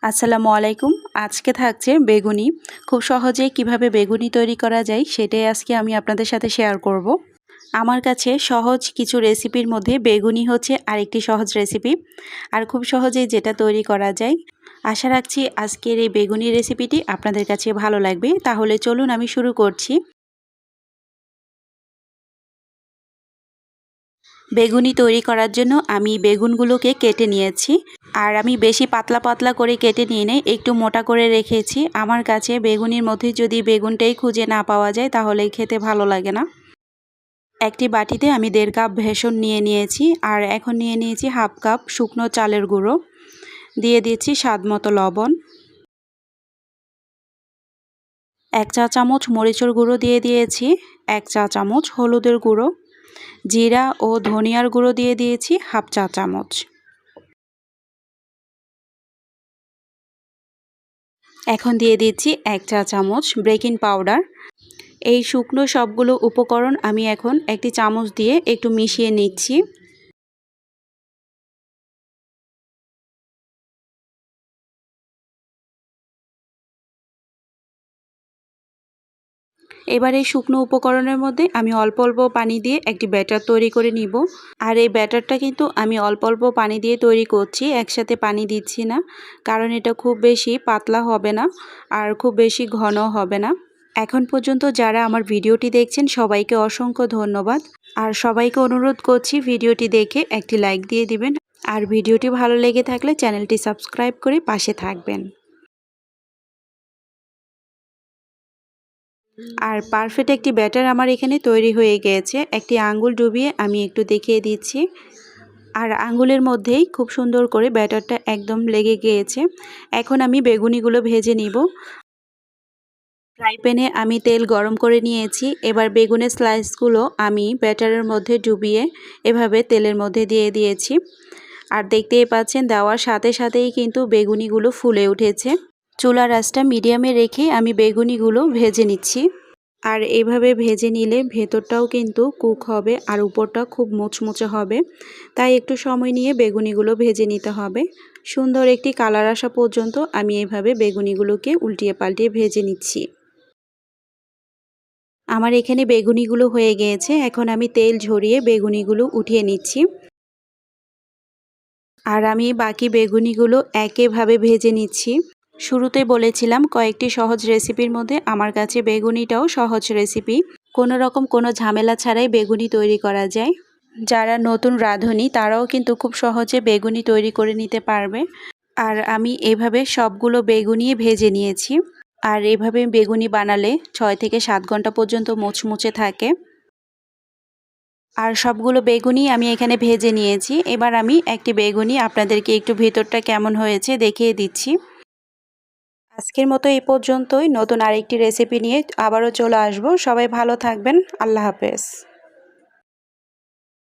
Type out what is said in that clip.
আসসালামু আলাইকুম। আজকে থাকছে বেগুনি। খুব সহজে কিভাবে বেগুনি তৈরি করা যায় সেটাই আজকে আমি আপনাদের সাথে শেয়ার করব। আমার কাছে সহজ কিছু রেসিপির মধ্যে বেগুনি হচ্ছে আরেকটি সহজ রেসিপি, আর খুব সহজেই যেটা তৈরি করা যায়। আশা রাখছি আজকের এই বেগুনি রেসিপিটি আপনাদের কাছে ভালো লাগবে। তাহলে চলুন আমি শুরু করছি। বেগুনি তৈরি করার জন্য আমি বেগুনগুলোকে কেটে নিয়েছি, আর আমি বেশি পাতলা পাতলা করে কেটে নিয়ে নেই, একটু মোটা করে রেখেছি। আমার কাছে বেগুনির মধ্যে যদি বেগুনটাই খুঁজে না পাওয়া যায় তাহলে খেতে ভালো লাগে না। একটি বাটিতে আমি 1.5 কাপ বেসন নিয়ে নিয়েছি, আর এখন নিয়ে নিয়েছি 1/2 কাপ শুকনো চালের গুঁড়ো, দিয়ে দিয়েছি স্বাদ মতো লবণ, 1 চা চামচ মরিচের গুঁড়ো দিয়ে দিয়েছি, 1 চা চামচ হলুদের গুঁড়ো, জিরা ও ধনিয়ার গুঁড়ো দিয়ে দিয়েছি 1/2 চা চামচ। এখন দিয়ে দিচ্ছি 1 চা চামচ বেকিং পাউডার। এই শুকনো সবগুলো উপকরণ আমি এখন একটি চামচ দিয়ে একটু মিশিয়ে নিচ্ছি। এবার এই শুকনো উপকরণের মধ্যে আমি অল্প অল্প পানি দিয়ে একটি ব্যাটার তৈরি করে নিব। আর এই ব্যাটারটা কিন্তু আমি অল্প অল্প পানি দিয়ে তৈরি করছি, একসাথে পানি দিচ্ছি না, কারণ এটা খুব বেশি পাতলা হবে না আর খুব বেশি ঘন হবে না। এখন পর্যন্ত যারা আমার ভিডিওটি দেখছেন সবাইকে অসংখ্য ধন্যবাদ, আর সবাইকে অনুরোধ করছি ভিডিওটি দেখে একটি লাইক দিয়ে দিবেন, আর ভিডিওটি ভালো লেগে থাকলে চ্যানেলটি সাবস্ক্রাইব করে পাশে থাকবেন। আর পারফেক্ট একটি ব্যাটার আমার এখানে তৈরি হয়ে গিয়েছে। একটি আঙ্গুল ডুবিয়ে আমি একটু দেখিয়ে দিচ্ছি, আর আঙ্গুলের মধ্যেই খুব সুন্দর করে ব্যাটারটা একদম লেগে গিয়েছে। এখন আমি বেগুনিগুলো ভেজে নিব। ফ্রাই প্যানে আমি তেল গরম করে নিয়েছি। এবার বেগুনের স্লাইসগুলো আমি ব্যাটারের মধ্যে ডুবিয়ে এভাবে তেলের মধ্যে দিয়ে দিয়েছি, আর দেখতেই পাচ্ছেন দেওয়ার সাথে সাথেই কিন্তু বেগুনিগুলো ফুলে উঠেছে। চুলার আঁচটা মিডিয়ামে রেখে আমি বেগুনিগুলো ভেজে নিচ্ছি, আর এইভাবে ভেজে নিলে ভেতরটাও কিন্তু কুক হবে আর উপরটা খুব মুচমুচে হবে। তাই একটু সময় নিয়ে বেগুনিগুলো ভেজে নিতে হবে। সুন্দর একটি কালার আসা পর্যন্ত আমি এইভাবে বেগুনিগুলোকে উল্টিয়ে পাল্টিয়ে ভেজে নিচ্ছি। আমার এখানে বেগুনিগুলো হয়ে গিয়েছে। এখন আমি তেল ঝরিয়ে বেগুনিগুলো উঠিয়ে নিচ্ছি, আর আমি বাকি বেগুনিগুলো একইভাবে ভেজে নিচ্ছি। শুরুতে বলেছিলাম কয়েকটি সহজ রেসিপির মধ্যে আমার কাছে বেগুনিটাও সহজ রেসিপি। কোনো রকম কোনো ঝামেলা ছাড়াই বেগুনি তৈরি করা যায়। যারা নতুন রাঁধুনি তারাও কিন্তু খুব সহজে বেগুনি তৈরি করে নিতে পারবে। আর আমি এভাবে সবগুলো বেগুনি ভেজে নিয়েছি, আর এভাবে বেগুনি বানালে 6 থেকে 7 ঘন্টা পর্যন্ত মুচমুচে থাকে। আর সবগুলো বেগুনি আমি এখানে ভেজে নিয়েছি। এবার আমি একটি বেগুনি আপনাদেরকে একটু ভিতরটা কেমন হয়েছে দেখিয়ে দিচ্ছি। আজকের মতো এই পর্যন্তই। নতুন আরেকটি রেসিপি নিয়ে আবারও চলে আসবো। সবাই ভালো থাকবেন। আল্লাহ হাফেজ।